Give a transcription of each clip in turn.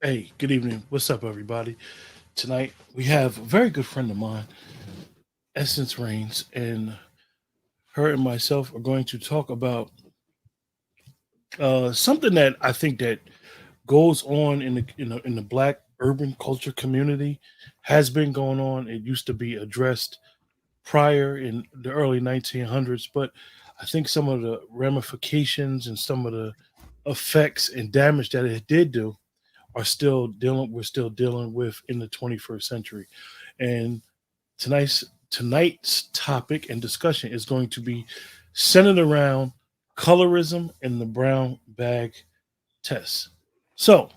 Hey, good evening. What's up, everybody? Tonight we have a very good friend of mine, Essence Reigns, and her and myself are going to talk about something that I think that goes on in the Black urban culture community, has been going on. It used to be addressed prior in the early 1900s, but I think some of the ramifications and some of the effects and damage that it did do are still dealing we're still dealing with in the 21st century. And tonight's topic and discussion is going to be centered around colorism and the brown bag test. So,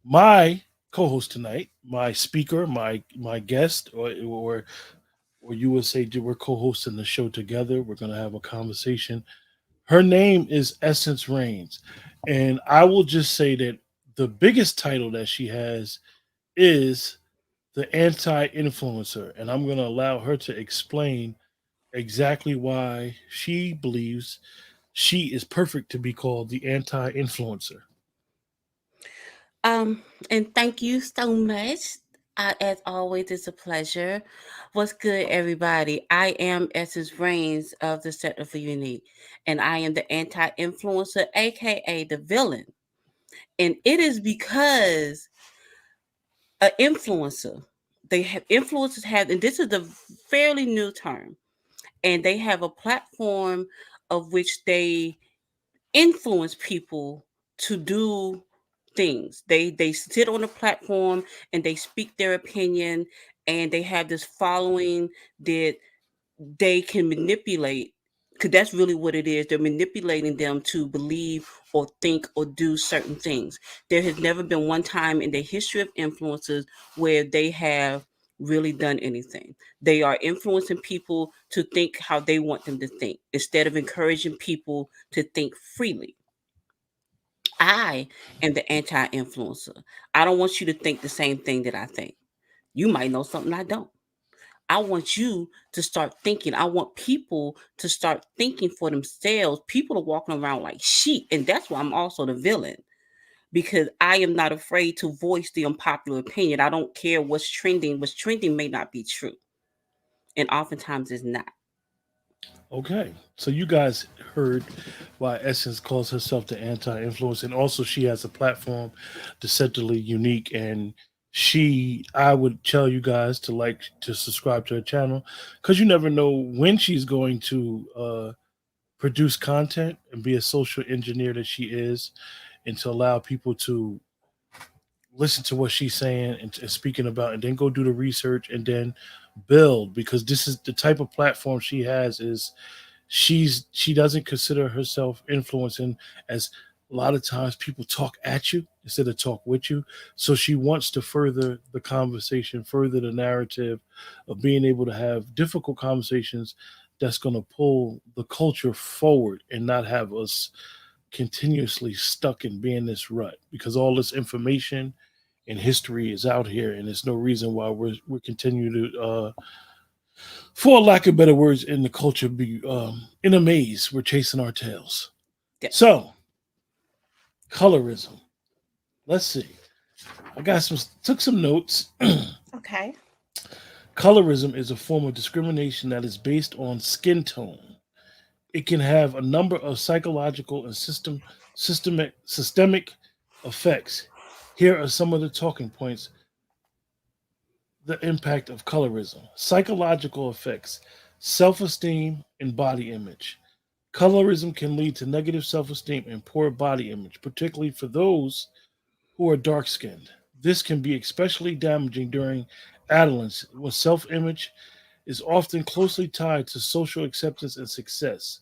my co-host tonight, my speaker, my guest, or you would say we're co-hosting the show together. We're going to have a conversation. Her name is Essence Reigns, and I will just say that the biggest title that she has is the anti-influencer, and I'm going to allow her to explain exactly why she believes she is perfect to be called the anti-influencer. And thank you so much. As always, it's a pleasure. What's good, everybody? I am Essence Reigns of the Center for Unique, and I am the anti-influencer, aka the villain. And it is because an influencer, they have influencers have, and this is a fairly new term, and they have a platform of which they influence people to do things. They sit on a platform and they speak their opinion, and they have this following that they can manipulate, because that's really what it is. They're manipulating them to believe or think or do certain things. There has never been one time in the history of influencers where they have really done anything. They are influencing people to think how they want them to think instead of encouraging people to think freely. I am the anti influencer. I don't want you to think the same thing that I think. You might know something I don't. I want you to start thinking. I want people to start thinking for themselves. People are walking around like sheep. And that's why I'm also the villain, because I am not afraid to voice the unpopular opinion. I don't care what's trending. What's trending may not be true. And oftentimes it's not. Okay, so you guys heard why Essence calls herself the anti-influence, and also she has a platform, deceptively unique. And I would tell you guys to subscribe to her channel, because you never know when she's going to produce content and be a social engineer that she is, and to allow people to listen to what she's saying and speaking about, and then go do the research and then build, because this is the type of platform she has. Is she doesn't consider herself influencing, as a lot of times people talk at you instead of talk with you. So she wants to further the conversation, further the narrative of being able to have difficult conversations that's going to pull the culture forward and not have us continuously stuck in being this rut, because all this information and history is out here, and there's no reason why we're continuing to for lack of better words, in the culture, be in a maze. We're chasing our tails. Yes. So, colorism. Let's see. I got some took some notes. Okay. Colorism is a form of discrimination that is based on skin tone. It can have a number of psychological and systemic effects. Here are some of the talking points. The impact of colorism: psychological effects, self-esteem and body image. Colorism can lead to negative self esteem and poor body image, particularly for those who are dark skinned. This can be especially damaging during adolescence, when self image is often closely tied to social acceptance and success.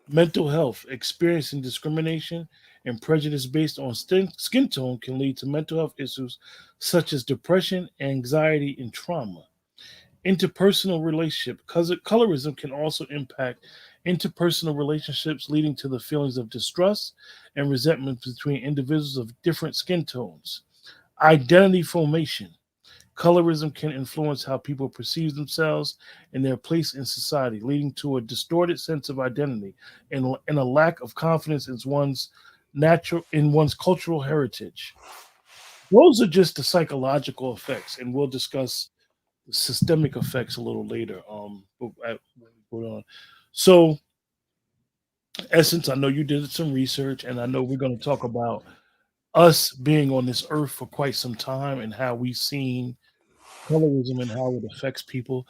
Mental health: experiencing discrimination and prejudice based on skin tone can lead to mental health issues such as depression, anxiety, and trauma. Interpersonal relationship: colorism can also impact interpersonal relationships, leading to the feelings of distrust and resentment between individuals of different skin tones. Identity formation: colorism can influence how people perceive themselves and their place in society, leading to a distorted sense of identity and a lack of confidence in one's cultural heritage. those are just the psychological effects, and we'll discuss the systemic effects a little later. When we go on. So, Essence, I know you did some research, and I know we're going to talk about us being on this earth for quite some time and how we've seen colorism and how it affects people.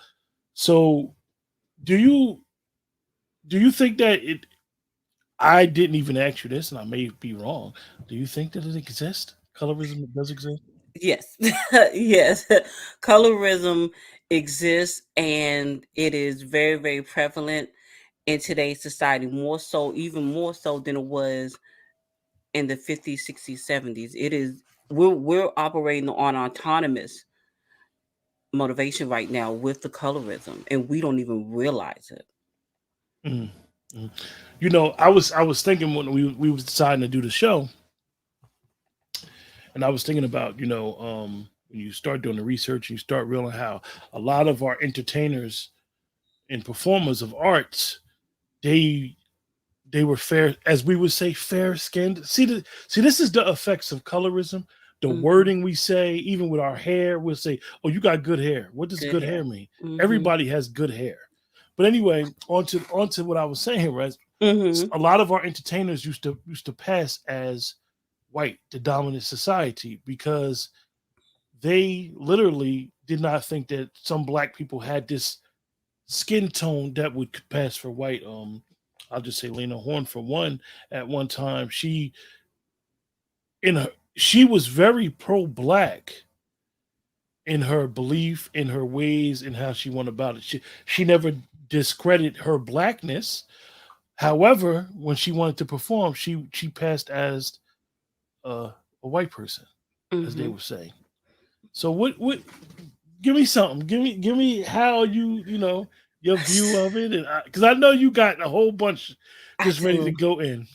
So, do you do you think that it? I didn't even ask you this, and I may be wrong. Do you think that it exists? Colorism does exist. Yes, yes. Colorism exists and it is very, very prevalent in today's society, more so, even more so than it was in the 50s, 60s, 70s. It is we're operating on autonomous motivation right now with the colorism, and we don't even realize it. Mm, mm. I was thinking when we was deciding to do the show, and I was thinking about when you start doing the research, and you start realizing how a lot of our entertainers and performers of arts, they they were fair, as we would say, fair skinned. See, this is the effects of colorism. The Hmm. wording we say, even with our hair, we'll say, "Oh, you got good hair." What does Good good hair. hair mean? Hmm. Everybody has good hair. But anyway, onto what I was saying, right? Hmm. A lot of our entertainers used to pass as white, the dominant society, because they literally did not think that some black people had this skin tone that would pass for white. I'll just say Lena Horne for one. At one time, she was very pro black in her belief, in her ways, in how she went about it. She never discredited her blackness. However, when she wanted to perform, she passed as a white person, as they Hmm. would say. So what? Give me something. Give me how your view of it, and because I know you got a whole bunch I just ready to do. go in.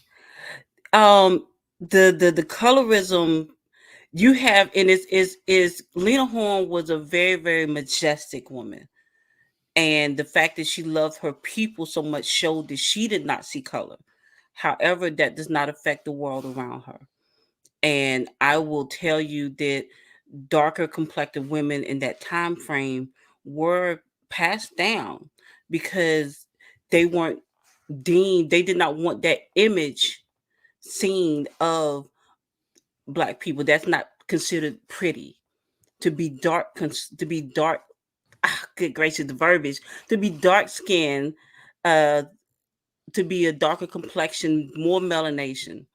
Um, the colorism you have, and is Lena Horne was a very, very majestic woman, and the fact that she loved her people so much showed that she did not see color. However, that does not affect the world around her. And I will tell you that darker complected women in that time frame were passed down because they weren't they did not want that image seen of black people. That's not considered pretty. To be dark, to be dark, good gracious, the verbiage, to be dark skinned, uh, to be a darker complexion, more melanation,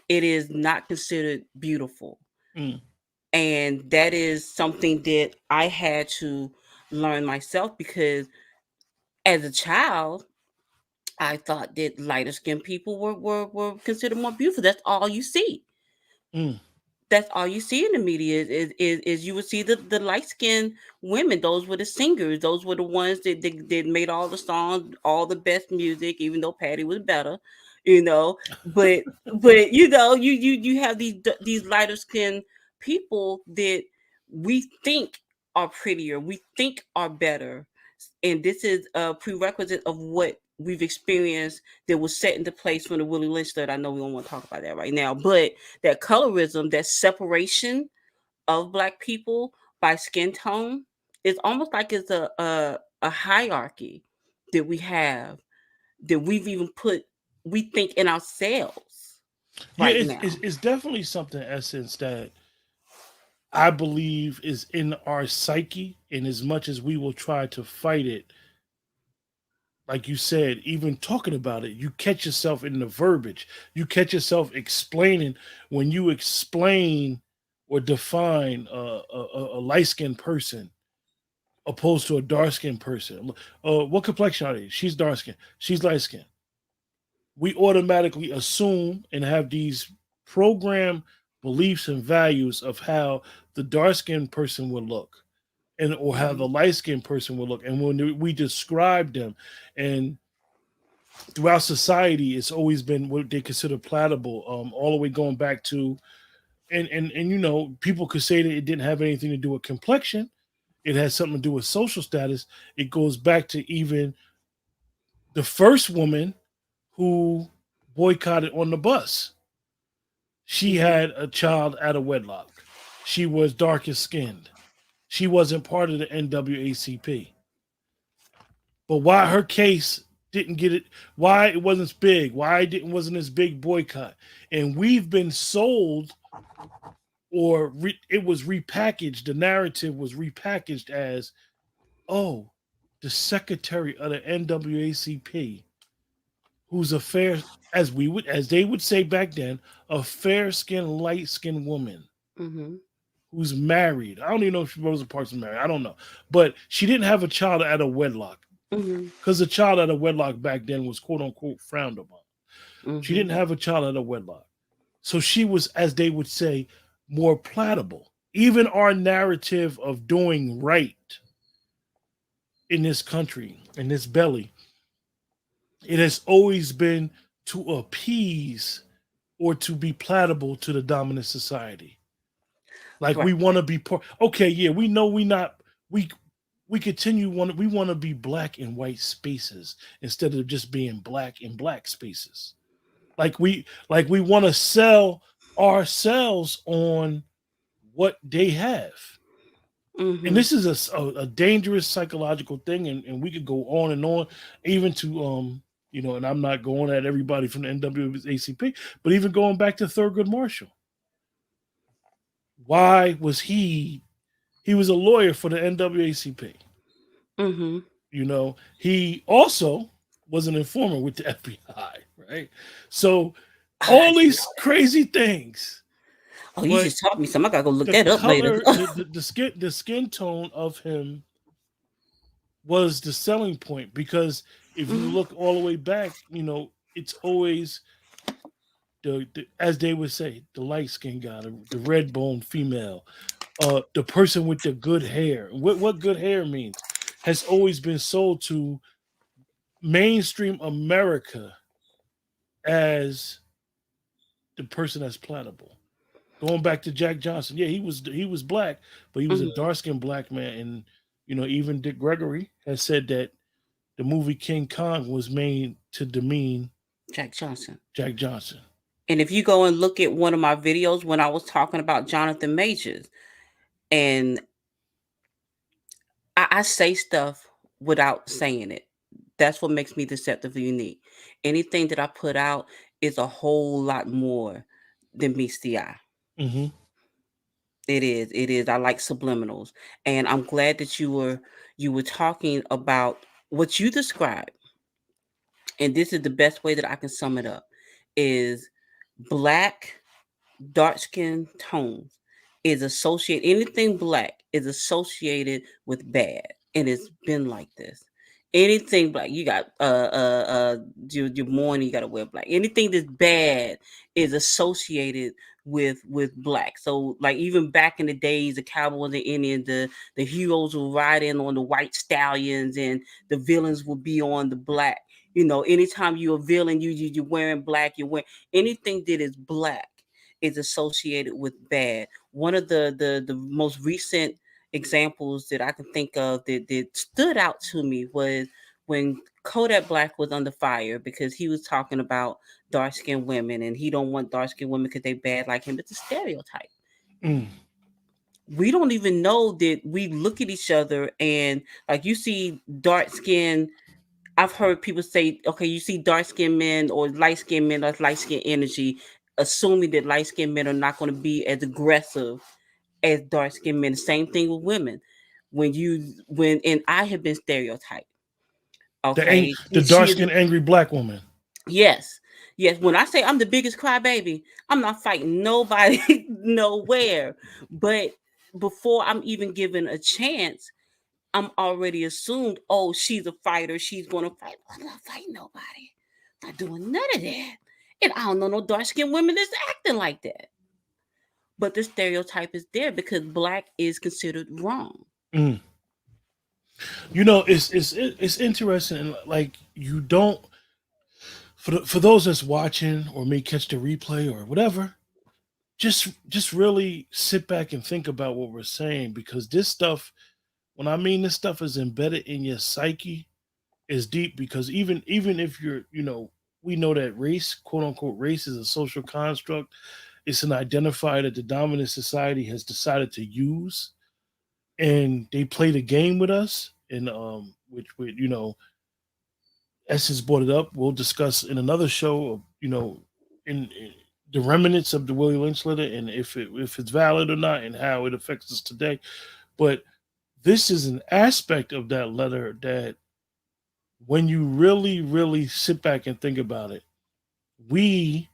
it is not considered beautiful. Mm, And that is something that I had to learn myself because as a child, I thought that lighter skinned people were considered more beautiful. That's all you see. mm, That's all you see in the media is you would see the light skinned women. Those were the singers. Those were the ones that made all the songs, all the best music, even though Patty was better, you know. But you have these lighter skinned people that we think are prettier, we think are better, and this is a prerequisite of what we've experienced that was set into place from the Willie Lynch study. I know we don't want to talk about that right now, but that colorism, that separation of black people by skin tone, it's almost like it's a hierarchy that we have that we've even put we think in ourselves yeah, right it's now. it's definitely something, essence, that I believe is in our psyche, and as much as we will try to fight it, like you said, even talking about it, you catch yourself in the verbiage. You catch yourself explaining when you explain or define a light skinned person opposed to a dark skinned person. What complexion are they? She's dark skinned. She's light skinned. We automatically assume and have these program beliefs and values of how the dark skinned person would look, and or how Hmm. the light skinned person would look. And when we describe them, and throughout society, it's always been what they consider palatable, all the way going back to, and people could say that it didn't have anything to do with complexion. It has something to do with social status. It goes back to even the first woman who boycotted on the bus. She Hmm. had a child out of wedlock. she was darker skinned. She wasn't part of the NAACP. But why her case didn't get it? Why it wasn't as big? Why it didn't wasn't this big boycott? And we've been sold, or it was repackaged. The narrative was repackaged as, oh, the secretary of the NAACP, who's a fair, as they would say back then, a fair skinned, light skinned woman Mm-hmm. who's married. I don't even know if Rosa Parks is married. I don't know, but she didn't have a child out of wedlock, Mm-hmm. because a child out of wedlock back then was quote unquote frowned upon. She Mm-hmm. didn't have a child out of wedlock. So she was, as they would say, more palatable. Even our narrative of doing right in this country, in this belly, it has always been to appease or to be palatable to the dominant society. Like Right. we want to be poor. Okay, yeah, we know we not we we continue we want to be black in white spaces instead of just being black in black spaces. Like we want to sell ourselves on what they have. And Mm-hmm. this is a dangerous psychological thing, and we could go on and on, even to and I'm not going at everybody from the NAACP, but even going back to Thurgood Marshall. Why was he was a lawyer for the NAACP? Mm-hmm. He also was an informant with the FBI, right? So I all didn't these know that. crazy things, Oh, you but just taught me something. I gotta go look the that up later. color, the skin tone of him was the selling point, because if you Mm-hmm. look all the way back, it's always as they would say, the light skinned guy, the red bone female, the person with the good hair. What good hair means has always been sold to mainstream America as the person that's palatable. Going back to Jack Johnson, yeah, he was black, but he was a Mm-hmm. dark skinned black man, and even Dick Gregory has said that the movie King Kong was made to demean Jack Johnson. Jack Johnson. And if you go and look at one of my videos when I was talking about Jonathan Majors, and I say stuff without saying it. That's what makes me deceptively unique. Anything that I put out is a whole lot more than meets the eye. Hmm. It is. It is. I like subliminals, and I'm glad that you were talking about what you described. And this is the best way that I can sum it up: is black dark skin tones is associated, anything black is associated with bad, and it's been like this. Anything black, you got your morning, you gotta wear black. Anything that's bad is associated with black. So like even back in the days, the cowboys and the Indians, the heroes will ride in on the white stallions, and the villains will be on the black. Anytime you're a villain, you're wearing black. You're wearing anything that is black is associated with bad. One of the most recent examples that I can think of that stood out to me was when Kodak Black was under fire because he was talking about dark skinned women, and he don't want dark skinned women because they bad like him. It's a stereotype. Mm. We don't even know that we look at each other, and like you see dark skinned. I've heard people say, okay, you see dark skinned men or light skinned men or light skinned energy, assuming that light skinned men are not going to be as aggressive as dark skinned men. Same thing with women. And I have been stereotyped. Okay, The she dark is. skinned angry black woman. Yes, yes. When I say I'm the biggest crybaby, I'm not fighting nobody nowhere. But before I'm even given a chance, I'm already assumed, oh, she's a fighter. She's going to fight. I'm not fighting nobody. I'm not doing none of that. And I don't know no dark skinned women that's acting like that. But the stereotype is there because black is considered wrong. Mm. It's interesting. Like you don't, for those that's watching or may catch the replay or whatever. Just really sit back and think about what we're saying, because this stuff, when I mean this stuff is embedded in your psyche, is deep, because even if you're, we know that race, quote unquote race, is a social construct, It's an identifier that the dominant society has decided to use, and they play the game with us. And which Essence brought it up. We'll discuss in another show. In the remnants of the Willie Lynch letter, and if it's valid or not, and how it affects us today. But this is an aspect of that letter that, when you really, really sit back and think about it, we,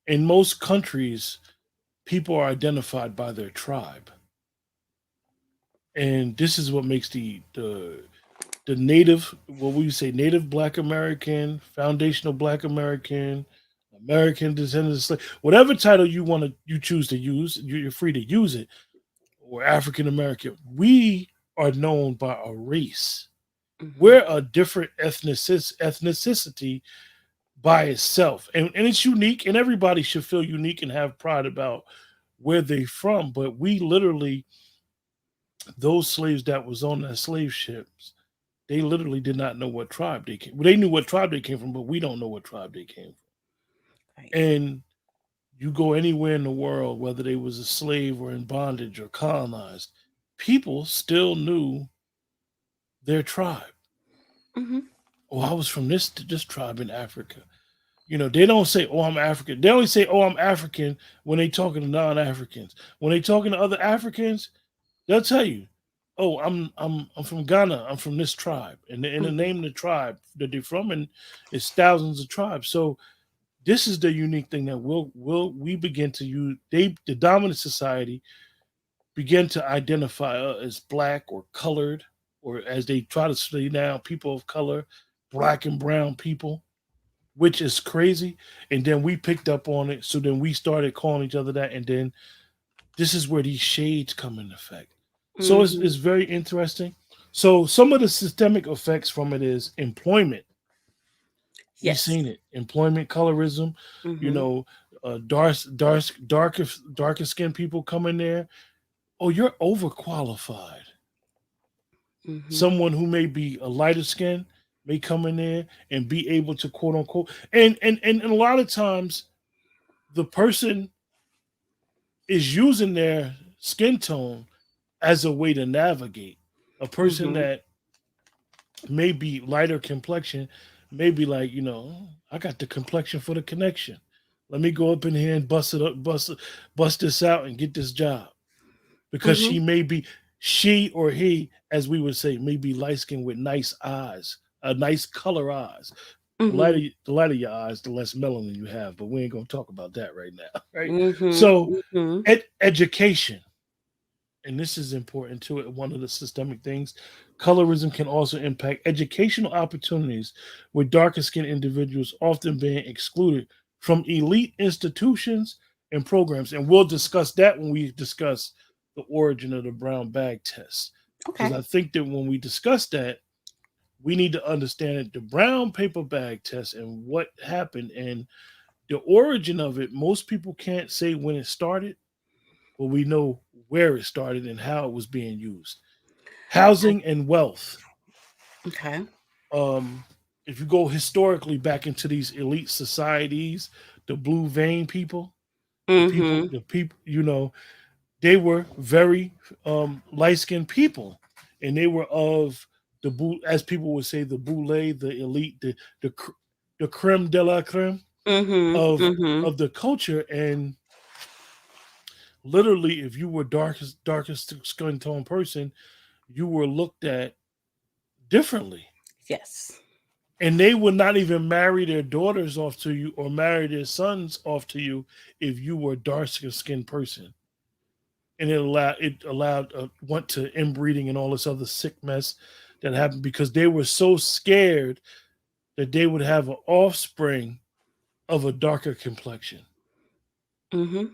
in most countries, people are identified by their tribe, and this is what makes the native, what we say, native Black American, foundational Black American, American descendants of slave, whatever title you choose to use, you're free to use it, or African American. We are known by a race. Mm-hmm. We're a different ethnicity by itself, and it's unique, and everybody should feel unique and have pride about where they from. But we literally, those slaves that was on that slave ships, they literally did not know what tribe they came. Well, they knew what tribe they came from, but we don't know what tribe they came Right. from. And you go anywhere in the world, whether they was a slave or in bondage or colonized, people still knew their tribe. Mm-hmm. Oh, I was from this tribe in Africa. They don't say, "Oh, I'm African." They only say, "Oh, I'm African" when they talking to non-Africans. When they talking to other Africans, they'll tell you, "Oh, I'm from Ghana. I'm from this tribe," and the Mm-hmm. name of the tribe that they're from, and it's thousands of tribes. So this is the unique thing that we begin to use. The dominant society begin to identify as black or colored, or as they try to say now, people of color, black and brown people, which is crazy. And then we picked up on it, so then we started calling each other that, and then this is where these shades come into effect. So it's, Mm-hmm. it's very interesting. So some of the systemic effects from it is employment. We've Yes. seen it. Employment, colorism, you Mm-hmm. know, darker skinned people come in there. Oh, you're overqualified. Mm-hmm. Someone who may be a lighter skin may come in there and be able to, quote unquote, and a lot of times the person is using their skin tone as a way to navigate. A person Mm-hmm. that may be lighter complexion may be like, I got the complexion for the connection. Let me go up in here and bust it up, bust this out and get this job. Because Mm-hmm. she or he, as we would say, may be light skinned with nice eyes, nice color eyes. Mm-hmm. The lighter your eyes, the less melanin you have. But we ain't gonna talk about that right now, right? Mm-hmm. So, Mm-hmm. education, and this is important too. One of the systemic things, colorism can also impact educational opportunities, with darker skinned individuals often being excluded from elite institutions and programs. And we'll discuss that when we discuss the origin of the brown bag test. Because Okay. I think that when we discuss that, we need to understand that the brown paper bag test and what happened and the origin of it. Most people can't say when it started, but we know where it started and how it was being used. Housing and wealth. Okay. Um, if you go historically back into these elite societies, the blue vein people, Mm-hmm. the people, they were very light skinned people, and they were of as people would say, the boule, the elite, the creme de la creme Mm-hmm. of Mm-hmm. of the culture. And literally, if you were darkest skin tone person, you were looked at differently. Yes. And they would not even marry their daughters off to you or marry their sons off to you if you were a dark skinned person. And it allowed went to inbreeding and all this other sick mess that happened because they were so scared that they would have an offspring of a darker complexion. Mm-hmm.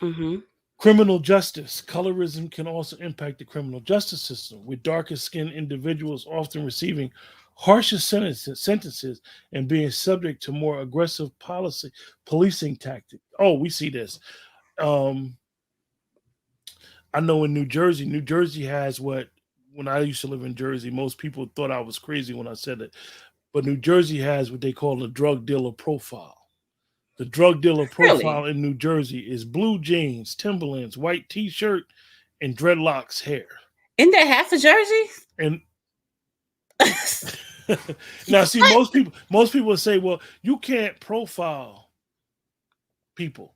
Mm-hmm. Criminal justice. Colorism can also impact the criminal justice system, with darker skinned individuals often receiving harsher sentences and being subject to more aggressive policing tactics. Oh, we see this. Um, I know in New Jersey has what, when I used to live in Jersey, most people thought I was crazy when I said it. But New Jersey has what they call a drug dealer profile. The drug dealer Really? profile in New Jersey is blue jeans, Timberlands, white T-shirt, and dreadlocks hair. Isn't that half of Jersey? And now, see, most people will say, "Well, you can't profile people.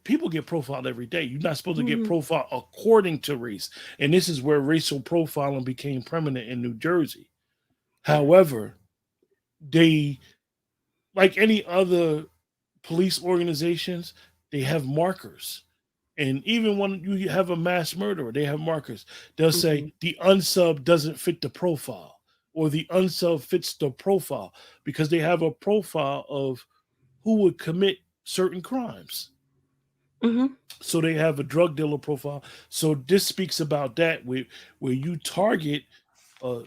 People get profiled every day. You're not supposed to get Mhm, profiled according to race." And this is where racial profiling became prominent in New Jersey. However, they, like any other police organizations, they have markers. And even when you have a mass murderer, they have markers. They'll say mhm, the unsub doesn't fit the profile, or the unsub fits the profile, because they have a profile of who would commit certain crimes. mhm. So they have a drug dealer profile. So this speaks about that, where you target uh,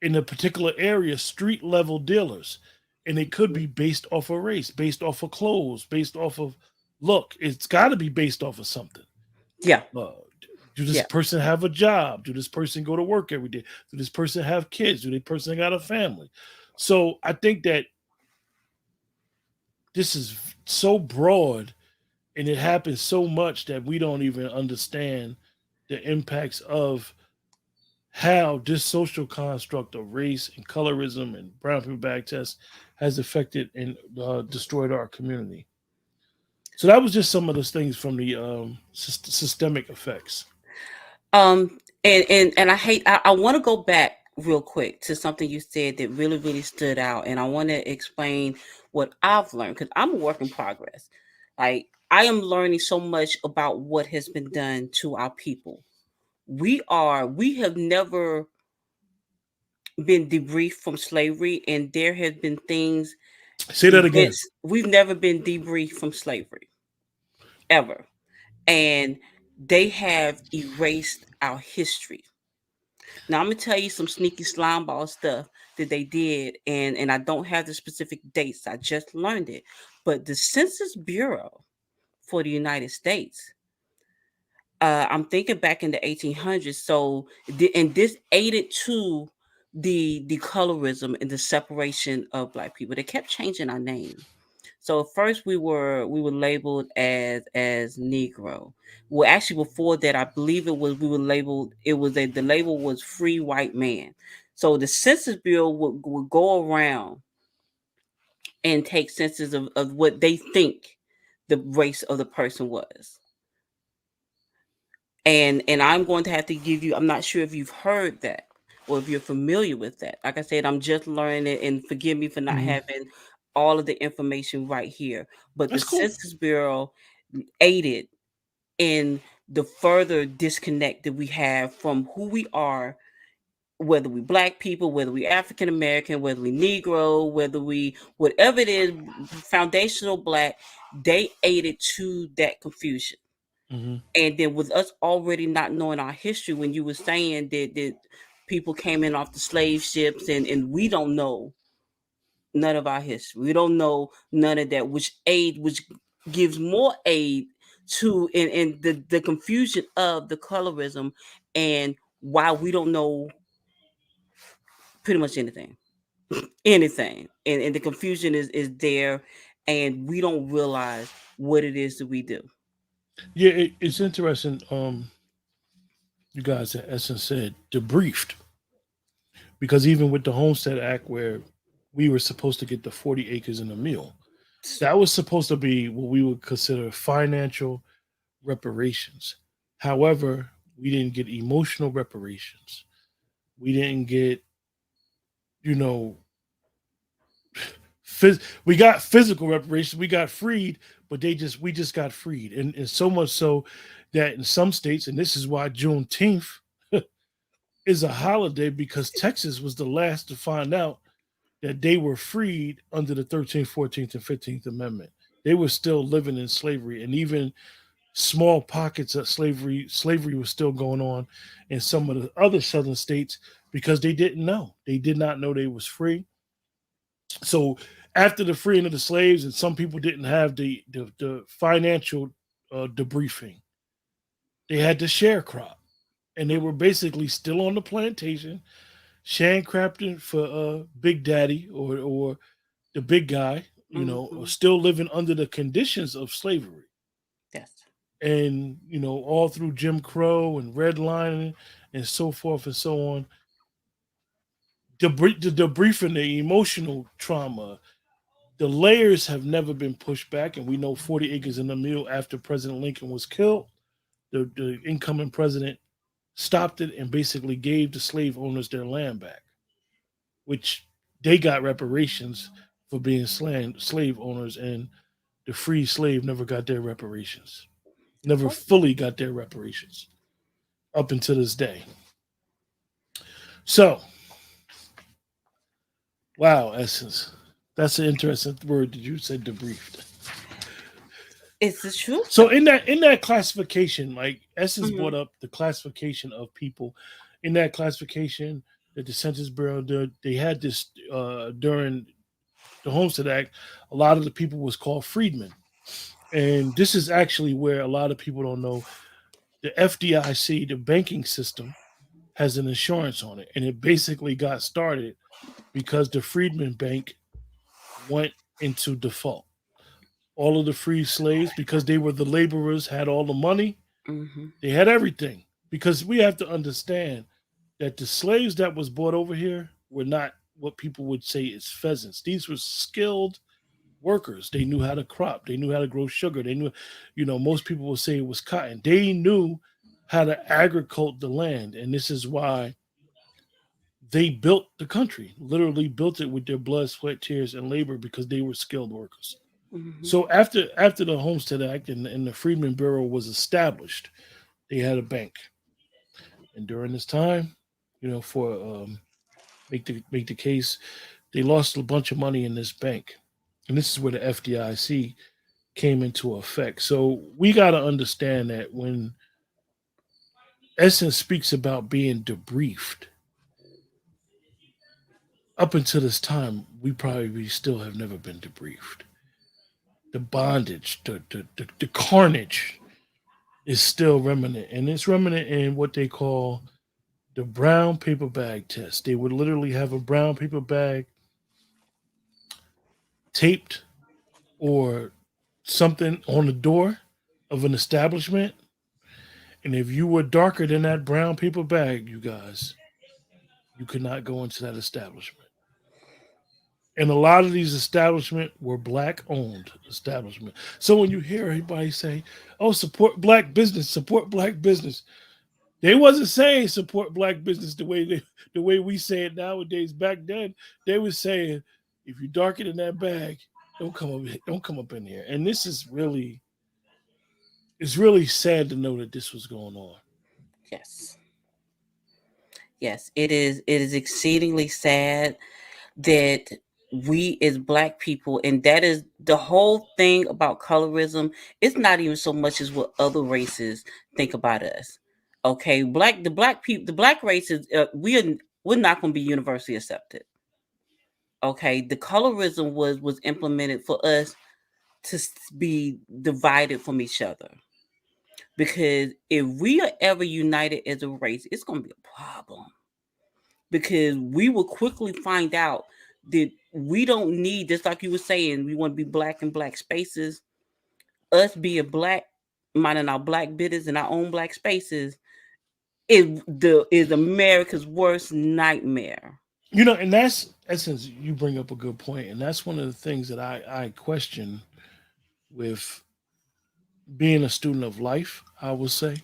in a particular area street level dealers, and it could be based off of race, based off of clothes, based off of look. It's got to be based off of something. Yeah, Uh, do this yeah. person have a job? Do this person go to work every day? Do this person have kids? Do this person got a family? So I think that this is so broad, and it happens so much that we don't even understand the impacts of how this social construct of race and colorism and brown people bag test has affected and destroyed our community. So that was just some of those things from the systemic effects. And I hate. I want to go back real quick to something you said that really stood out, and I want to explain what I've learned because I'm a work in progress. Like I am learning so much about what has been done to our people. We have never been debriefed from slavery, and there have been things, Say that again. events. We've never been debriefed from slavery ever, and they have erased our history. Now I'm gonna tell you some sneaky slime ball stuff that they did, and I don't have the specific dates. I just learned it, but the Census Bureau for the United States. I'm thinking back in the 1800s. So, and this aided to the colorism and the separation of Black people. They kept changing our name. So at first we were labeled as Negro. Well, actually before that, I believe it was we were labeled. It was a the label was free white man. So the Census Bureau would go around and take census of what they think the race of the person was. And I'm going to have to give you. I'm not sure if you've heard that or if you're familiar with that. Like I said, I'm just learning it, and forgive me for not Hmm. having all of the information right here. But the That's cool. Census Bureau aided in the further disconnect that we have from who we are, whether we Black people, whether we African American, whether we Negro, whether we whatever it is, foundational Black. They aided to that confusion. Hmm. And then with us already not knowing our history, when you were saying that people came in off the slave ships, and we don't know none of our history. We don't know none of that, which gives more aid to in the confusion of the colorism and why we don't know pretty much anything. Anything. And the confusion is there, and we don't realize what it is that we do. Yeah, it's interesting. You guys, in essence, said debriefed, because even with the Homestead Act, where we were supposed to get the 40 acres and a meal, that was supposed to be what we would consider financial reparations. However, we didn't get emotional reparations. We didn't get, you know, we got physical reparations. We got freed, but we just got freed, and so much so that in some states, and this is why Juneteenth is a holiday, because Texas was the last to find out that they were freed under the 13th, 14th, and 15th Amendment. They were still living in slavery, and even small pockets of slavery was still going on in some of the other southern states, because they didn't know. They did not know they was free. So after the freeing of the slaves, and some people didn't have the financial debriefing, they had the sharecrop, and they were basically still on the plantation, sharecropping for Big Daddy, or the big guy, Mm-hmm. still living under the conditions of slavery. Yes. And, all through Jim Crow and redlining and so forth and so on, the debriefing, the emotional trauma, the layers have never been pushed back. And we know 40 acres in the mule after President Lincoln was killed, the incoming president stopped it and basically gave the slave owners their land back, which they got reparations for being slave owners, and the free slave never got their reparations, never Oh, fully got their reparations up until this day. So, wow, essence. That's an interesting word that you said, debriefed. it's the truth So though. in that classification, like Essence Mm-hmm. brought up the classification of people. In that classification that the Census Bureau did, they had this during the Homestead Act. A lot of the people was called freedmen, and this is actually where a lot of people don't know the FDIC, the banking system, has an insurance on it, and it basically got started because the Freedmen Bank went into default. All of the free slaves, because they were the laborers, had all the money. Mm-hmm. They had everything. Because we have to understand that the slaves that was brought over here were not what people would say is pheasants. These were skilled workers. They knew how to crop. They knew how to grow sugar. They knew, most people will say it was cotton. They knew how to agricult the land. And this is why they built the country, literally built it with their blood, sweat, tears, and labor because they were skilled workers. Mm-hmm. So after the Homestead Act and the Freedmen Bureau was established, they had a bank, and during this time, for make the case, they lost a bunch of money in this bank, and this is where the FDIC came into effect. So we got to understand that when Essence speaks about being debriefed, up until this time, we probably still have never been debriefed. The bondage, the carnage is still remnant, and it's remnant in what they call the brown paper bag test. They would literally have a brown paper bag taped or something on the door of an establishment, and if you were darker than that brown paper bag, you guys, you could not go into that establishment. And a lot of these establishments were black owned establishment. So when you hear everybody say, "Oh, support black business," they wasn't saying support black business the way we say it nowadays. Back then, they was saying, if you darken in that bag, don't come up in here. And this is really, it's really sad to know that this was going on. Yes. Yes. It is. It is exceedingly sad that we as black people, and that is the whole thing about colorism. It's not even so much as what other races think about us. Okay, the black people, the black races, we're not going to be universally accepted. Okay, the colorism was implemented for us to be divided from each other, because if we are ever united as a race, it's going to be a problem, because we will quickly find out that we don't need, just like you were saying, we want to be black in black spaces. Us being black, minding our black business in our own black spaces, is America's worst nightmare. And that's essence. You bring up a good point, and that's one of the things that I question with being a student of life. I will say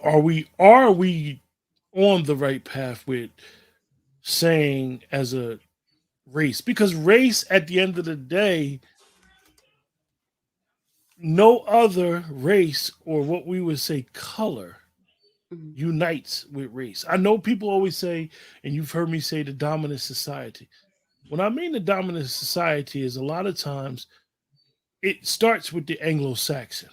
are we on the right path with saying as a race, because race at the end of the day, no other race, or what we would say color, Mhm. unites with race. I know people always say, and you've heard me say, the dominant society. When I mean the dominant society is a lot of times it starts with the Anglo-Saxon,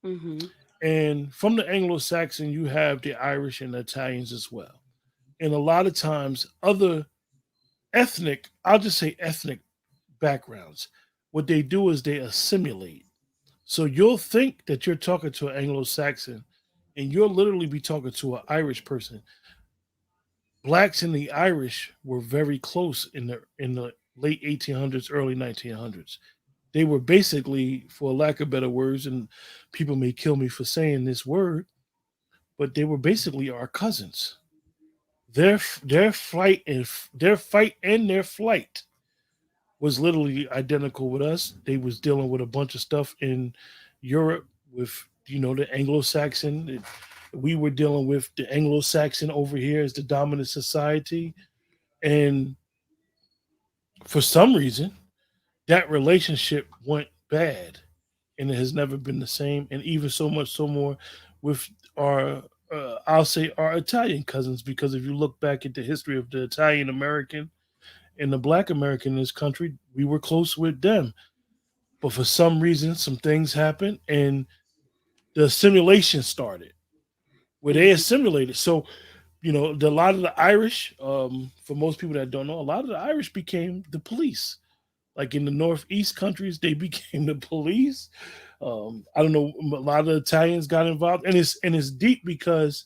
Mhm. and from the Anglo-Saxon you have the Irish and the Italians as well, and a lot of times other ethnic, I'll just say ethnic backgrounds, what they do is they assimilate. So you'll think that you're talking to an Anglo-Saxon, and you'll literally be talking to an Irish person. Blacks and the Irish were very close in the late 1800s, early 1900s. They were basically, for lack of better words, and people may kill me for saying this word, but they were basically our cousins. Their flight and their fight and their flight was literally identical with us. They was dealing with a bunch of stuff in Europe with the Anglo-Saxon. We were dealing with the Anglo-Saxon over here as the dominant society, and for some reason that relationship went bad, and it has never been the same. And even so much so more with our I'll say our Italian cousins, because if you look back at the history of the Italian American and the Black American in this country, we were close with them. But for some reason, some things happened, and the assimilation started where they Mhm. assimilated. So a lot of the Irish, for most people that don't know, a lot of the Irish became the police. Like in the Northeast countries, they became the police. I don't know. A lot of the Italians got involved, and it's deep because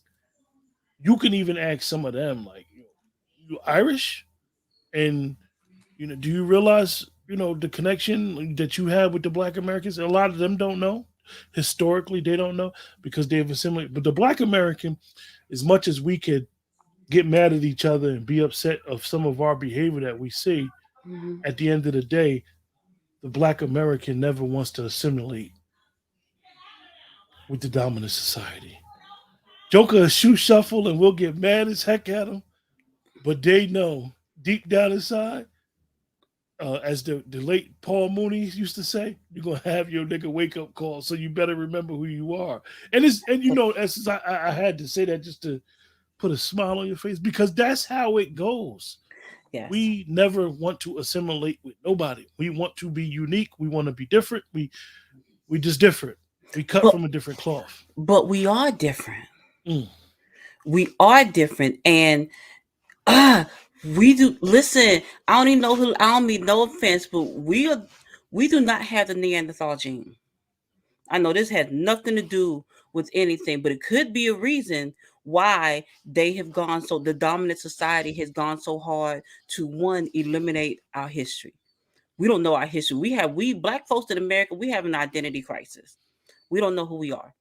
you can even ask some of them, like, you Irish, and do you realize the connection that you have with the Black Americans? A lot of them don't know. Historically, they don't know because they've assimilated. But the Black American, as much as we could get mad at each other and be upset of some of our behavior that we see, Mhm. at the end of the day, the Black American never wants to assimilate with the dominant society. Joker a shoe shuffle and we'll get mad as heck at him, but they know deep down inside, as the late Paul Mooney used to say, you're gonna have your nigga wake up call, so you better remember who you are. And as I had to say that just to put a smile on your face because that's how it goes. Yes. We never want to assimilate with nobody. We want to be unique. We want to be different. We just different. We cut But from a different cloth. we are different. Mm. We are different, and ah, we do. Listen, I don't even know who. I don't mean no offense, but we do not have the Neanderthal gene. I know this has nothing to do with anything, but it could be a reason why they have gone so. The dominant society has gone so hard to one eliminate our history. We don't know our history. We black folks in America. We have an identity crisis. We don't know who we are.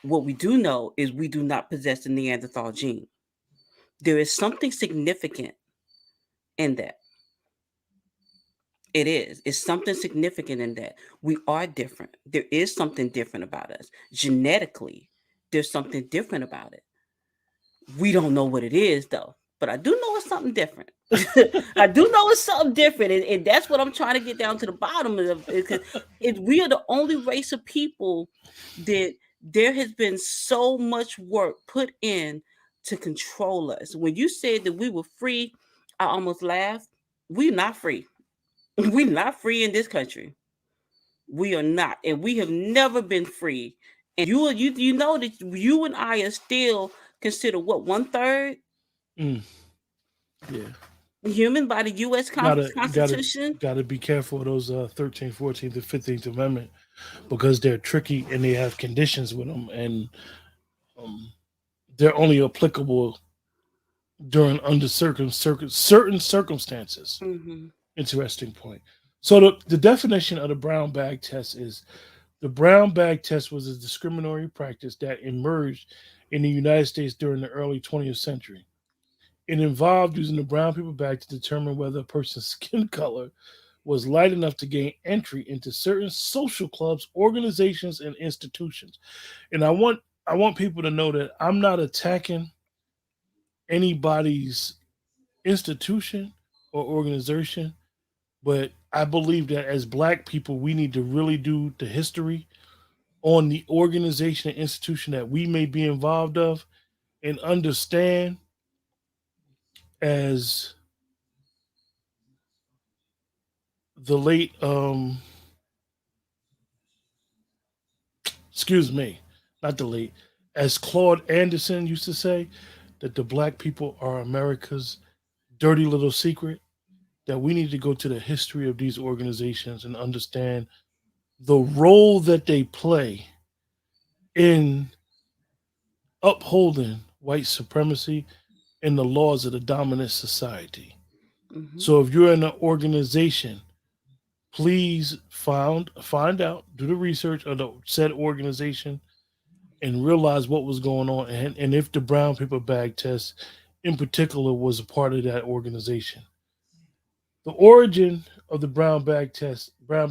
What we do know is we do not possess the Neanderthal gene. There is something significant in that. It is. It's something significant in that. We are different. There is something different about us. Genetically, there's something different about it. We don't know what it is, though. But I do know it's something different. I do know it's something different. And that's what I'm trying to get down to the bottom of. Because we are the only race of people that there has been so much work put in to control us. When you said that we were free, I almost laughed. We're not free. We're not free in this country. We are not, and we have never been free. And you know that you and I are still considered what, one third Mm. Yeah. human by the U.S. Gotta Constitution. gotta be careful of those 13th, 14th, and 15th Amendment because they're tricky and they have conditions with them, and um, they're only applicable during certain circumstances. Hmm. Interesting point. So the definition of the brown bag test is the brown bag test was a discriminatory practice that emerged in the United States during the early 20th century. It involved using the brown paper bag to determine whether a person's skin color was light enough to gain entry into certain social clubs, organizations, and institutions. And I want people to know that I'm not attacking anybody's institution or organization, but I believe that as black people, we need to really do the history on the organization and institution that we may be involved of and understand as the late excuse me, not the late, as Claude Anderson used to say, that the black people are America's dirty little secret, that we need to go to the history of these organizations and understand the role that they play in upholding white supremacy and the laws of the dominant society. Hmm. So if you're in an organization, please find out, do the research of the said organization, and realize what was going on, and if the brown paper bag test in particular was a part of that organization. The origin of the brown paper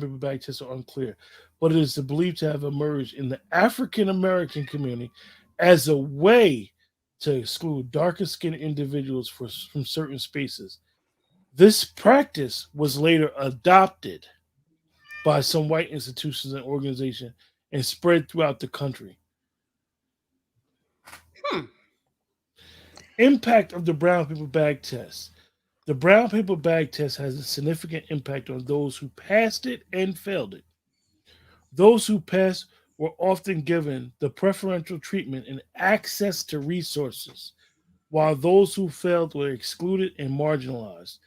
bag test are unclear, but it is believed to have emerged in the African American community as a way to exclude darker skinned individuals from certain spaces. This practice was later adopted by some white institutions and organizations and spread throughout the country. Hmm. Impact of the brown paper bag test. The brown paper bag test has a significant impact on those who passed it and failed it. Those who passed were often given the preferential treatment and access to resources, while those who failed were excluded and marginalized.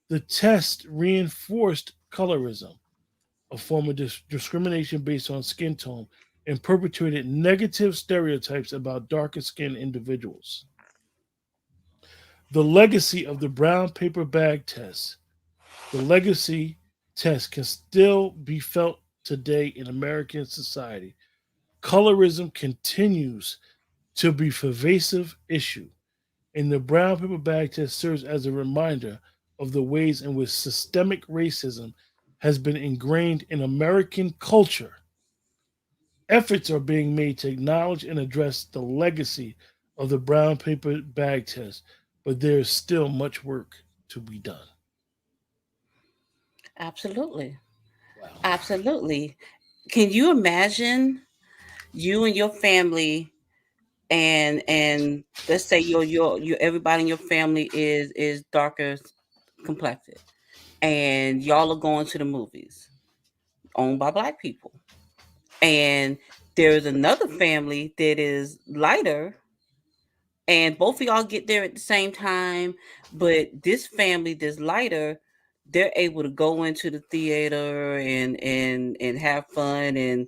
The test reinforced colorism, a form of discrimination based on skin tone, and perpetuated negative stereotypes about darker skinned individuals. The legacy of the brown paper bag test. The legacy test can still be felt today in American society. Colorism continues to be a pervasive issue, and the brown paper bag test serves as a reminder of the ways in which systemic racism has been ingrained in American culture. Efforts are being made to acknowledge and address the legacy of the brown paper bag test, but there is still much work to be done. Absolutely. Wow. Absolutely. Can you imagine you and your family, and let's say your everybody in your family is darker complected, and y'all are going to the movies owned by black people, and there's another family that is lighter, and both of y'all get there at the same time, but this family that's lighter, they're able to go into the theater and have fun, and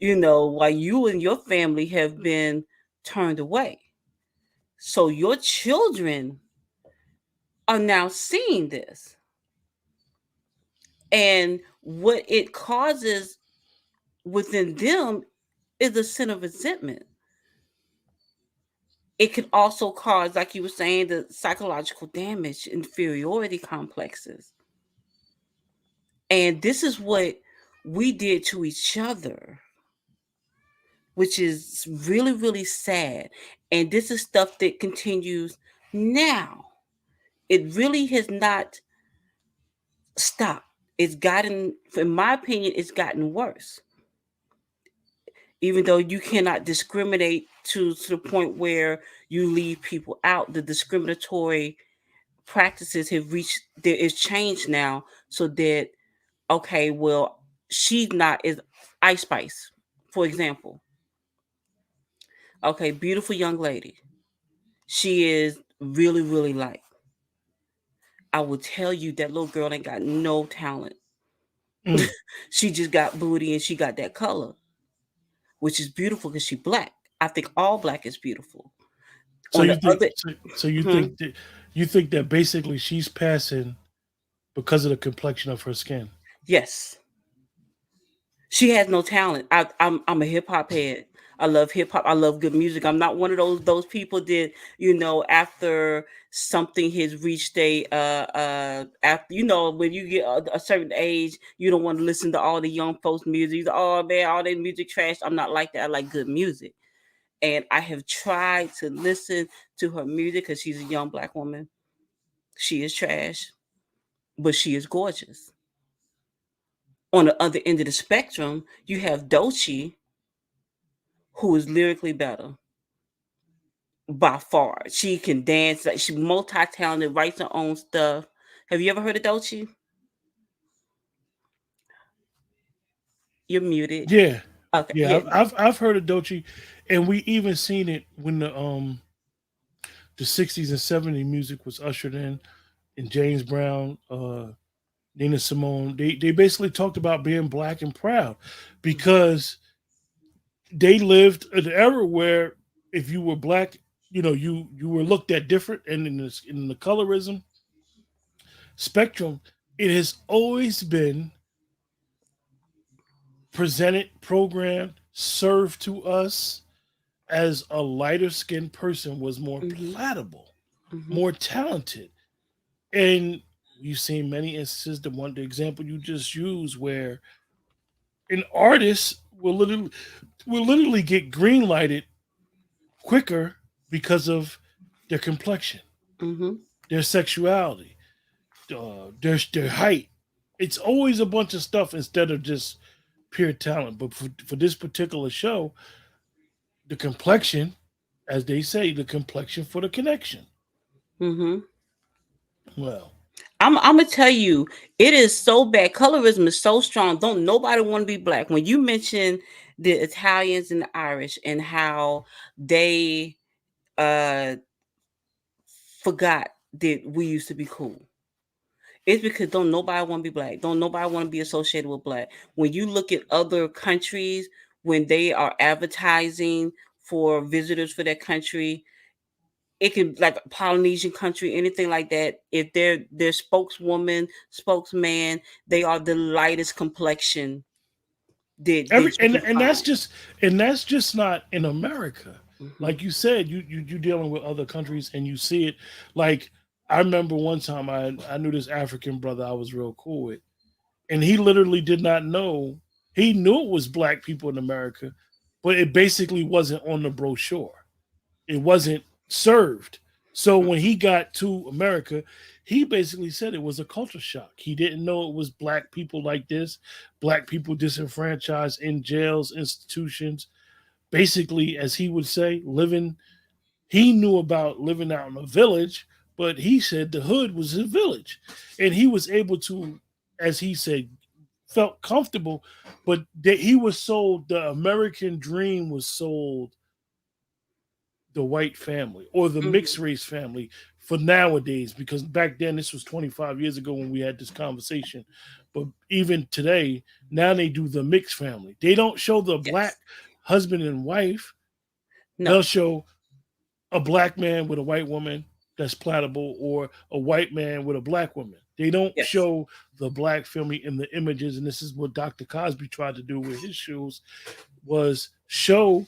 while you and your family have been turned away. So your children are now seeing this, and what it causes within them is a sense of resentment. It can also cause, like you were saying, the psychological damage, inferiority complexes. And this is what we did to each other, which is really, really sad. And this is stuff that continues now. It really has not stopped. It's gotten, in my opinion, it's gotten worse. Even though you cannot discriminate to the point where you leave people out, the discriminatory practices have reached, there is change now, so that, okay, well, she's not is Ice Spice, for example. Okay, beautiful young lady. She is really, really light. I will tell you that little girl ain't got no talent. Mm. She just got booty and she got that color, which is beautiful because she black. I think all black is beautiful. So On you the think other, so mhm, you think that basically she's passing because of the complexion of her skin. yes, she has no talent. I'm a hip hop head. I love hip hop. I love good music. I'm not one of those people that, after something has reached after, when you get a certain age, you don't want to listen to all the young folks music. Oh man, all that music trash. I'm not like that. I like good music. And I have tried to listen to her music because she's a young black woman. She is trash, but she is gorgeous. On the other end of the spectrum, you have Dochi, who is lyrically better by far. She can dance, like she's multi-talented, writes her own stuff. Have you ever heard of Dochi? You're muted. Yeah, Okay, yeah. yeah. I've heard of Dochi, and we even seen it when the '60s and '70s music was ushered in, and James Brown, Nina Simone. They basically talked about being black and proud because they lived an era where if you were black, you were looked at different, and in the colorism, spectrum, it has always been presented, programmed, served to us as a lighter skinned person was more Mhm. palatable, Mhm. more talented. And we've seen many instances, the example you just used, where an artist will literally get green lighted quicker because of their complexion, Mhm. their sexuality, their height. It's always a bunch of stuff instead of just pure talent. But for this particular show, the complexion, as they say, the complexion for the connection. Mhm. Well, I'm gonna tell you, it is so bad. Colorism is so strong. Don't nobody want to be black. When you mention the Italians and the Irish and how they uh forgot that we used to be cool, it's because don't nobody want to be black. Don't nobody want to be associated with black. When you look at other countries, when they are advertising for visitors for their country, it can like Polynesian country, anything like that. If their spokeswoman, spokesman, they are the lightest complexion that every you can and find. that's just not in America. Hmm. Like you said, you dealing with other countries and you see it. Like I remember one time I knew this African brother I was real cool with, and he literally did not know. He knew it was black people in America, but it basically wasn't on the brochure. It wasn't served. So when he got to America, he basically said it was a culture shock. He didn't know it was black people like this, black people disenfranchised in jails, institutions. Basically, as he would say, living. He knew about living out in a village, but he said the hood was his village, and he was able to, as he said, felt comfortable. But that he was sold the American dream was sold the white family or the mixed Hmm. race family for nowadays, because back then, this was 25 years ago when we had this conversation, but even today, now they do the mixed family. They don't show the black Yes. husband and wife. No. They'll show a black man with a white woman that's platable, or a white man with a black woman. They don't Yes. show the black family in the images, and this is what Dr. Cosby tried to do with his shows, was show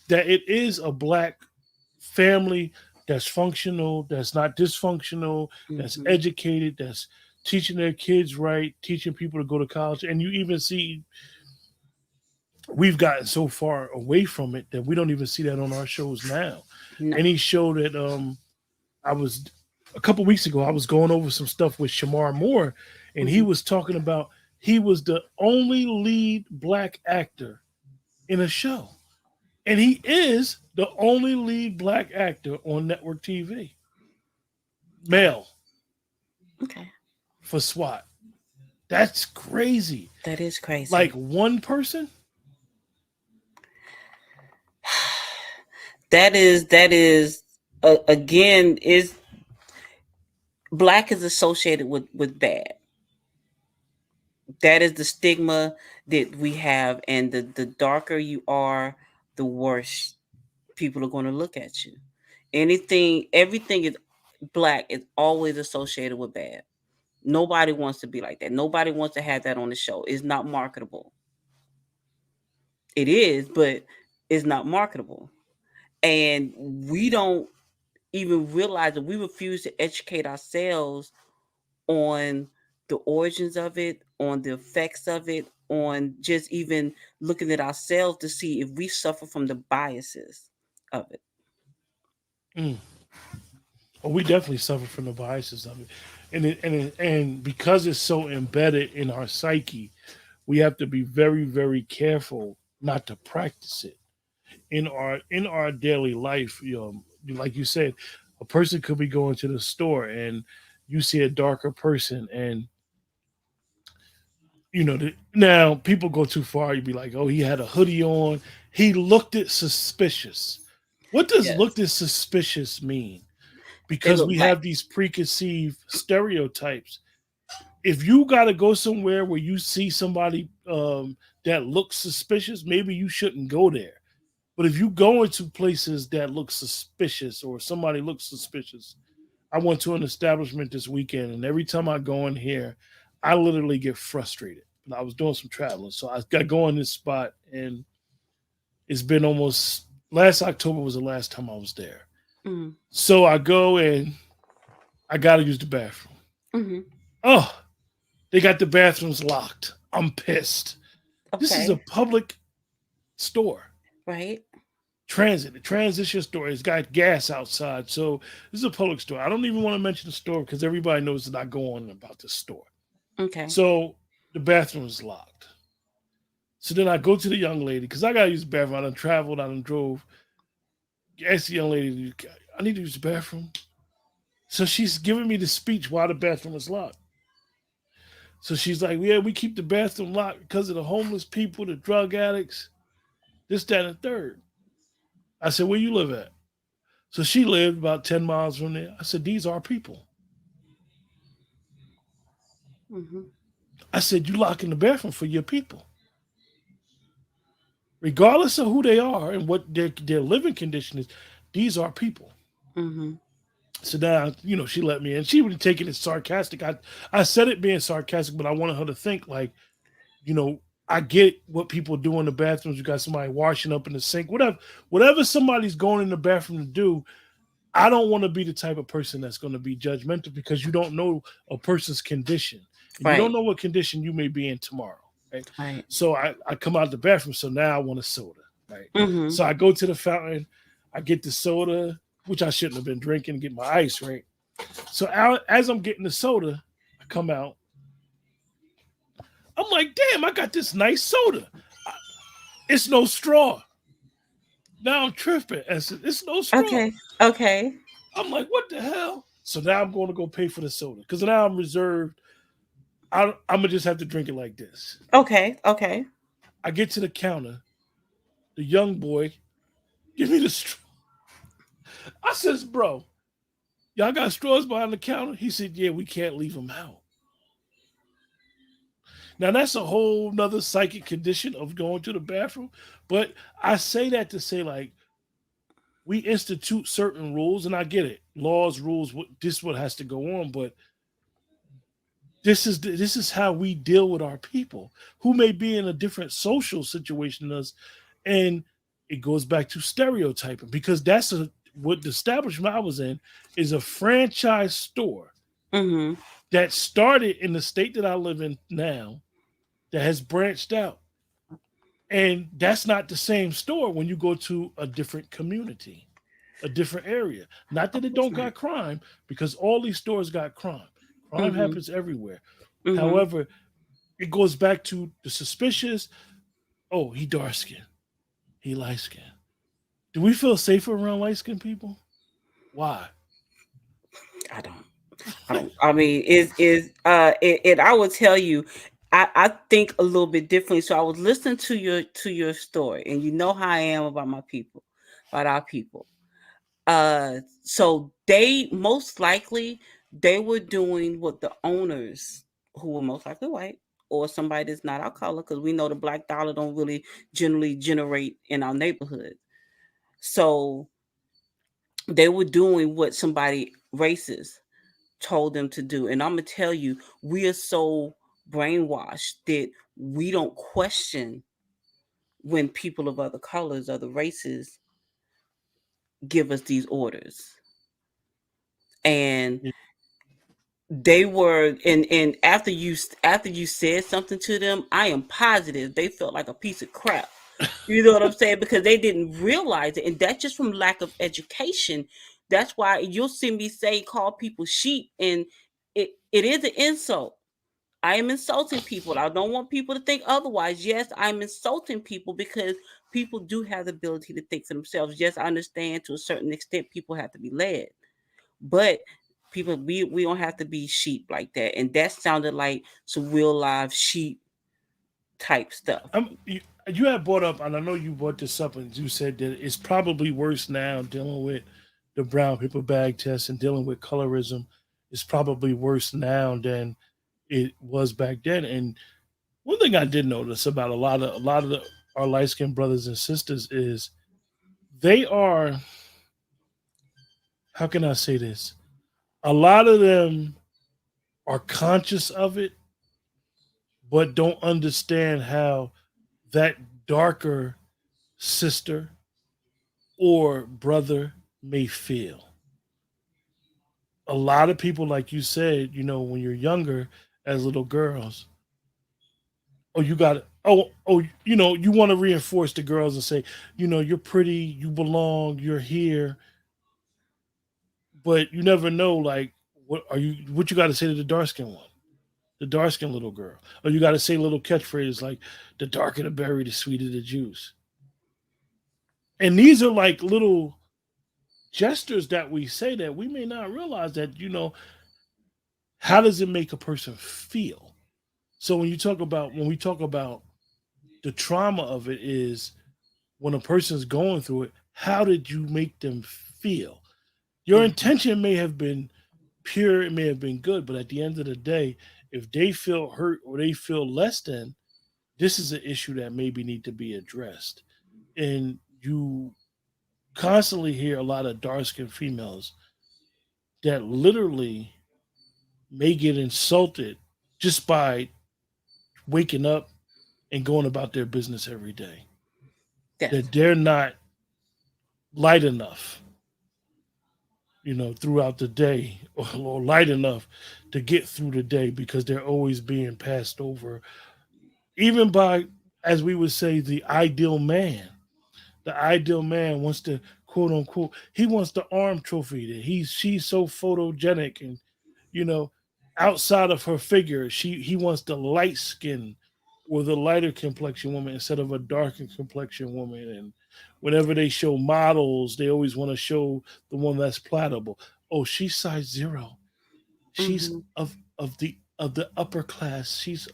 that it is a black family that's functional, that's not dysfunctional, that's Hmm. educated, that's teaching their kids right, teaching people to go to college. And you even see we've gotten so far away from it that we don't even see that on our shows now. No. Any show that I was a couple weeks ago, I was going over some stuff with Shamar Moore, and he Hmm. was talking about he was the only lead black actor in a show. And he is the only lead black actor on network TV, male, Okay. for SWAT. That's crazy. That is Like crazy. one person? That is again is black is associated with bad. That is the stigma that we have, and the darker you are, the worse people are going to look at you. Anything, everything is black is always associated with bad. Nobody wants to be like that. Nobody wants to have that on the show. It's not marketable. It is, but it's not marketable. And we don't even realize that we refuse to educate ourselves on the origins of it, on the effects of it, on just even looking at ourselves to see if we suffer from the biases of it. Mm. Oh, we definitely suffer from the biases of it. And because it's so embedded in our psyche, we have to be very, very careful not to practice it in our daily life. Like you said, a person could be going to the store and you see a darker person, and now people go too far. You'd be like, oh, he had a hoodie on. He looked it suspicious. What does Yes. looked it suspicious mean? They Because look we black. have these preconceived stereotypes. If you got to go somewhere where you see somebody that looks suspicious, maybe you shouldn't go there. But if you go into places that look suspicious or somebody looks suspicious, I went to an establishment this weekend, and every time I go in here, I literally get frustrated. But I was doing some traveling, so I got going this spot, and it's been almost last October was the last time I was there. Mm. So I go and I gotta use the bathroom. Mhm. Oh, they got the bathrooms locked. I'm pissed. This is a Okay. public store. Right. The transition store. It's got gas outside. So this is a public store. I don't even want to mention the store because everybody knows that I go on about this store. Okay. So the bathroom is locked. So then I go to the young lady because I gotta use the bathroom. I done traveled, I done drove. Ask the young lady, I need to use the bathroom. So she's giving me the speech while the bathroom is locked. So she's like, yeah, we keep the bathroom locked because of the homeless people, the drug addicts, this, that, and the third. I said, where you live at? So she lived about 10 miles from there. I said, these are people. Mhm. I said, you lock in the bathroom for your people. Regardless of who they are and what their living condition is, these are people. Mhm. So now, she let me in. She would take it as sarcastic. I said it being sarcastic, but I wanted her to think like, you know, I get what people do in the bathrooms. You got somebody washing up in the sink, whatever somebody's going in the bathroom to do. I don't want to be the type of person that's going to be judgmental because you don't know a person's condition and you don't Right. know what condition you may be in tomorrow. Right. Right. So I come out of the bathroom. So now I want a soda. Right. Mhm. So I go to the fountain. I get the soda, which I shouldn't have been drinking, get my ice. Right. So as I'm getting the soda, I come out. I'm like, damn, I got this nice soda. It's no straw. Now I'm tripping. I said, it's no straw. Okay. Okay. I'm like, what the hell? So now I'm going to go pay for the soda because now I'm reserved. I'm gonna just have to drink it like this. Okay. Okay. I get to the counter. The young boy give me the straw. I says, bro, y'all got straws behind the counter? He said, yeah, we can't leave them out. Now that's a whole nother psychic condition of going to the bathroom. But I say that to say like we institute certain rules, and I get it. Laws, rules, this is what has to go on, but this is how we deal with our people who may be in a different social situation than us, and it goes back to stereotyping because what the establishment I was in is a franchise store Mhm. that started in the state that I live in now that has branched out, and that's not the same store when you go to a different community, a different area. Not Of that it course don't not. got crime, because all these stores got crime. Crime Mhm. happens everywhere. Mhm. However, it goes back to the suspicious. Oh, he dark skinned. He light skinned. Do we feel safer around light skinned people? Why? I don't. I don't. I mean, I will tell you, I think a little bit differently. So I was listening to your story, and you know how I am about my people, about our people. So they most likely they were doing what the owners, who were most likely white, or somebody that's not our color, because we know the black dollar don't really generally generate in our neighborhood. So they were doing what somebody racist told them to do. And I'm gonna tell you, we are so brainwashed that we don't question when people of other colors, other races give us these orders. And they were, and after you said something to them, I am positive they felt like a piece of crap. You know what I'm saying? Because they didn't realize it, and that's just from lack of education. That's why you'll see me say call people sheep, and it is an insult. I am insulting people. I don't want people to think otherwise. Yes, I'm insulting people because people do have the ability to think for themselves. Yes, I understand to a certain extent people have to be led, but people we don't have to be sheep like that. And that sounded like some real live sheep type stuff. You had brought up, and I know you brought this up, and you said that it's probably worse now dealing with the brown paper bag test and dealing with colorism. It's probably worse now than it was back then. And one thing I did notice about our light skinned brothers and sisters is they are, how can I say this? A lot of them are conscious of it, but don't understand how that darker sister or brother may feel. A lot of people, like you said, when you're younger, as little girls, oh, you got oh, you want to reinforce the girls and say, you're pretty, you belong, you're here, but you never know, like, what you got to say to the dark skinned one, the dark skinned little girl, or you got to say little catchphrases like, the darker the berry, the sweeter the juice. And these are like little gestures that we say that we may not realize that, how does it make a person feel? So when we talk about the trauma of it is when a person's going through it, how did you make them feel? Your Mhm. intention may have been pure, it may have been good, but at the end of the day, if they feel hurt or they feel less than, this is an issue that maybe need to be addressed. And you constantly hear a lot of dark skinned females that literally may get insulted just by waking up and going about their business every day. Yes. That they're not light enough, throughout the day, or light enough to get through the day because they're always being passed over, even by, as we would say, the ideal man. The ideal man wants to, quote unquote, he wants the arm trophy. That she's so photogenic, and you know, outside of her figure, he wants the light skin or the lighter complexion woman instead of a darker complexion woman. And whenever they show models, they always want to show the one that's pliable. Oh, she's size zero. She's Hmm. of the upper class. She's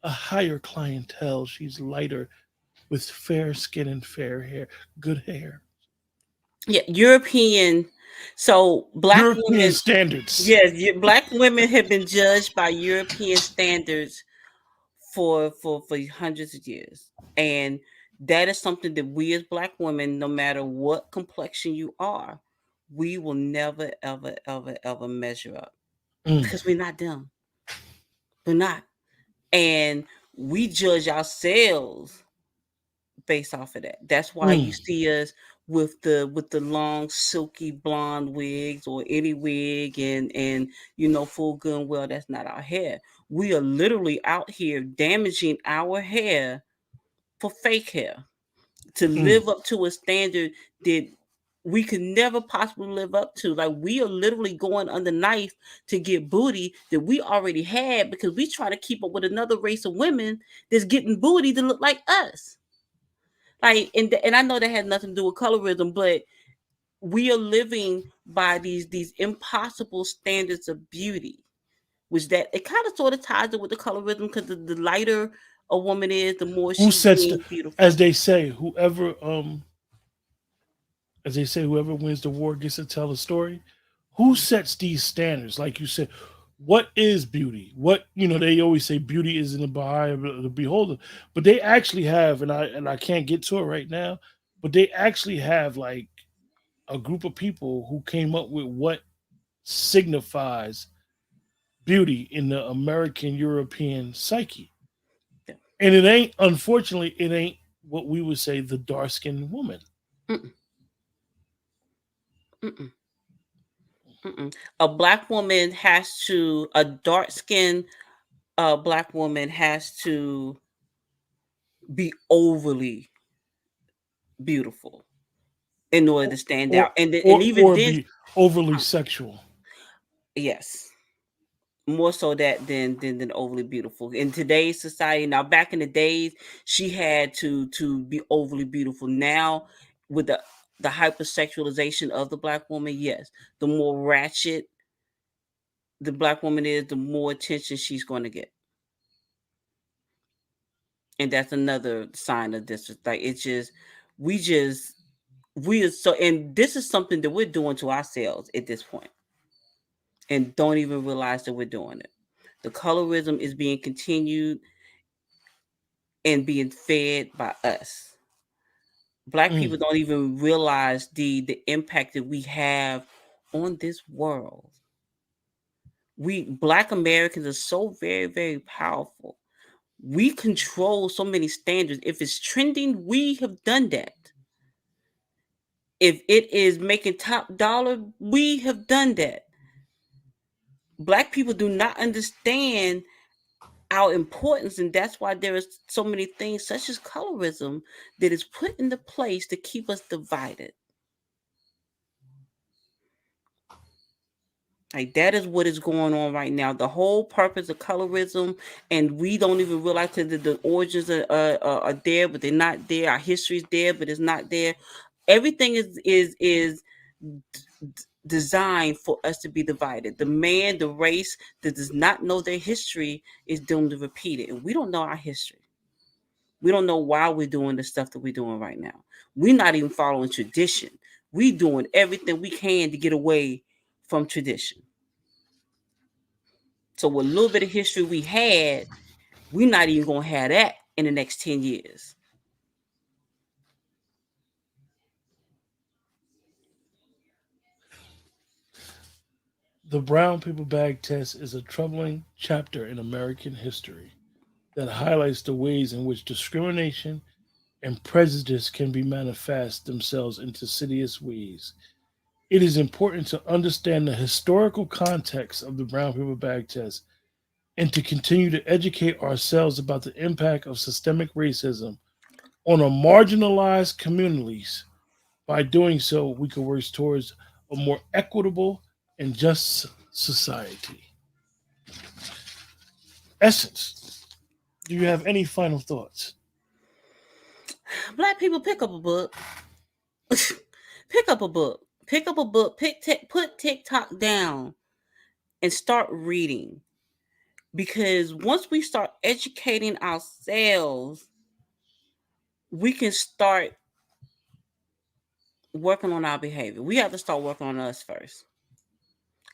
a higher clientele. She's lighter with fair skin and fair hair, good hair. Yeah, European. So black European women, standards. yes, black women have been judged by European standards for hundreds of years, and that is something that we as black women, no matter what complexion you are, we will never ever ever ever measure up Mm, because we're not them. We're not, and we judge ourselves based off of that. That's why mm, you see us with the long silky blonde wigs or any wig and full gun. Well, that's not our hair. We are literally out here damaging our hair for fake hair to mm. live up to a standard that we could never possibly live up to. Like we are literally going under knife to get booty that we already had because we try to keep up with another race of women that's getting booty to look like us. Like and I know that has nothing to do with colorism, but we are living by these impossible standards of beauty, which that it kind of sort of ties in with the colorism because the lighter a woman is, the more Who she's sets deemed as beautiful. they say, whoever wins the war gets to tell a story. Who sets these standards? Like you said, what is beauty? They always say beauty is in the eye of the beholder, but they actually have, and I can't get to it right now, but they actually have like a group of people who came up with what signifies beauty in the American European psyche. Yeah. And unfortunately, it ain't what we would say the dark skinned woman. Mm-mm, mm-mm, mm-mm. A dark skinned black woman has to be overly beautiful in order or to stand or out. And or, even or then, be overly uh, sexual. yes, more so that than overly beautiful in today's society. Now, back in the days, she had to be overly beautiful. Now, with the hypersexualization of the black woman, yes, the more ratchet the black woman is, the more attention she's going to get, and that's another sign of disrespect. Like it's just we just we are so, and this is something that we're doing to ourselves at this point, and don't even realize that we're doing it. The colorism is being continued and being fed by us. Black Mm, people don't even realize the impact that we have on this world. We Black Americans are so very, very powerful. We control so many standards. If it's trending, we have done that. If it is making top dollar, we have done that. Black people do not understand our importance, and that's why there is so many things such as colorism that is put into place to keep us divided. Like that is what is going on right now. The whole purpose of colorism, and we don't even realize that the origins are there, but they're not there. Our history is there, but it's not there. Everything is designed for us to be divided. The man, the race that does not know their history is doomed to repeat it, and we don't know our history. We don't know why we're doing the stuff that we're doing right now. We're not even following tradition. We're doing everything we can to get away from tradition. So with a little bit of history we had, we're not even gonna have that in the next 10 years. The brown paper bag test is a troubling chapter in American history that highlights the ways in which discrimination and prejudice can be manifest themselves in insidious ways. It is important to understand the historical context of the brown paper bag test and to continue to educate ourselves about the impact of systemic racism on our marginalized communities. By doing so, we can work towards a more equitable and just society. Essence, do you have any final thoughts? Black people, pick up a book. Pick up a book. Pick up a book. Put TikTok down and start reading. Because once we start educating ourselves, we can start working on our behavior. We have to start working on us first.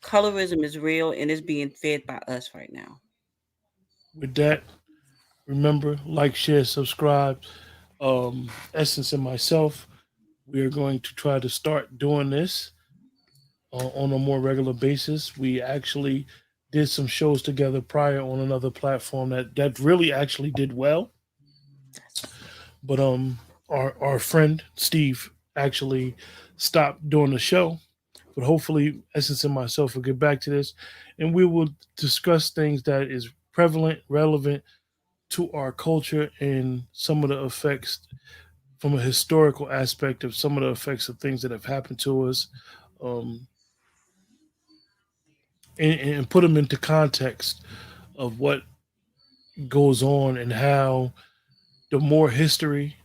Colorism is real and it's being fed by us right now. With that, remember, like, share, subscribe. Essence and myself, we are going to try to start doing this on a more regular basis. We actually did some shows together prior on another platform that really actually did well. But our friend Steve actually stopped doing the show. But hopefully, Essence and myself will get back to this, and we will discuss things that is prevalent, relevant to our culture, and some of the effects from a historical aspect of some of the effects of things that have happened to us, um, and put them into context of what goes on and how the more history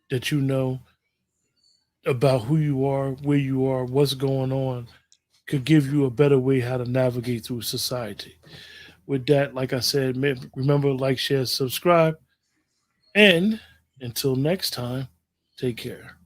that you know about who you are, where you are, what's going on, could give you a better way how to navigate through society. With that, like I said, remember, like, share, subscribe, and until next time, take care.